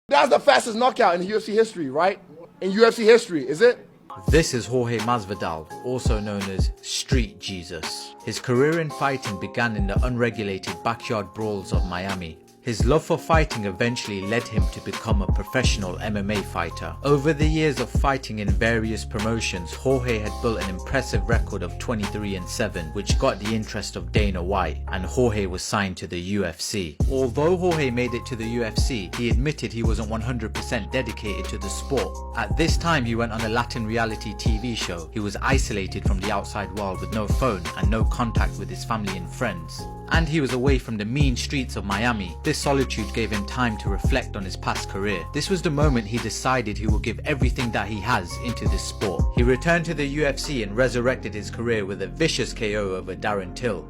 That's the fastest knockout in UFC history, right? In UFC history, is it? This is Jorge Masvidal, also known as Street Jesus. His career in fighting began in the unregulated backyard brawls of Miami. His love for fighting eventually led him to become a professional MMA fighter. Over the years of fighting in various promotions, Jorge had built an impressive record of 23-7, which got the interest of Dana White, and Jorge was signed to the UFC. Although Jorge made it to the UFC, he admitted he wasn't 100% dedicated to the sport. At this time, he went on a Latin reality TV show. He was isolated from the outside world with no phone and no contact with his family and friends. And he was away from the mean streets of Miami. This solitude gave him time to reflect on his past career. This was the moment he decided he would give everything that he has into this sport. He returned to the UFC and resurrected his career with a vicious KO over Darren Till.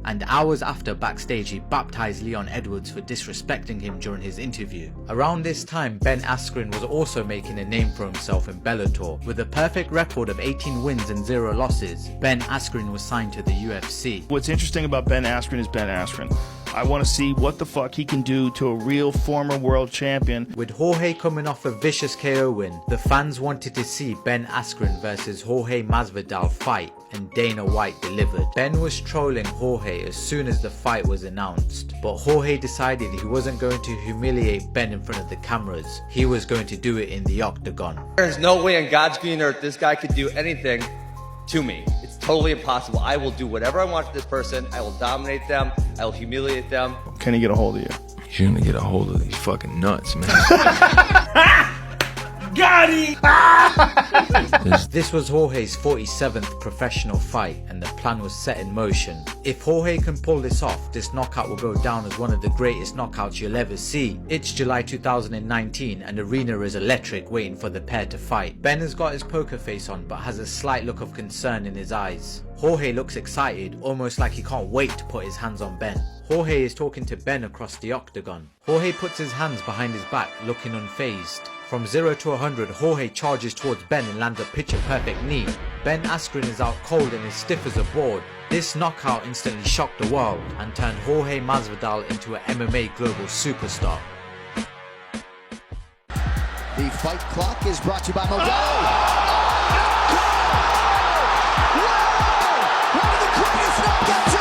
And hours after, backstage, he baptized Leon Edwards for disrespecting him during his interview. Around this time, Ben Askren was also making a name for himself in Bellator. With a perfect record of 18 wins and 0 losses, Ben Askren was signed to the UFC. What's interesting about Ben Askren is Ben Askren. I want to see what the fuck he can do to a real former world champion. With Jorge coming off a vicious KO win, the fans wanted to see Ben Askren versus Jorge Masvidal fight, and Dana White delivered. Ben was trolling Jorge as soon as the fight was announced, but Jorge decided he wasn't going to humiliate Ben in front of the cameras. He was going to do it in the octagon. There's no way on God's green earth this guy could do anything to me. It's totally impossible. I will do whatever I want to this person. I will dominate them. I will humiliate them. Can he get a hold of you? You're gonna get a hold of these fucking nuts, man. Got it! This was Jorge's 47th professional fight, and the plan was set in motion. If Jorge can pull this off, this knockout will go down as one of the greatest knockouts you'll ever see. It's July 2019 and the arena is electric, waiting for the pair to fight. Ben has got his poker face on but has a slight look of concern in his eyes. Jorge looks excited, almost like he can't wait to put his hands on Ben. Jorge is talking to Ben across the octagon. Jorge puts his hands behind his back, looking unfazed. From 0 to 100, Jorge charges towards Ben and lands a picture-perfect knee. Ben Askren is out cold and as stiff as a board. This knockout instantly shocked the world and turned Jorge Masvidal into an MMA global superstar. The fight clock is brought to you by Modelo. Wow! One of the greatest knockouts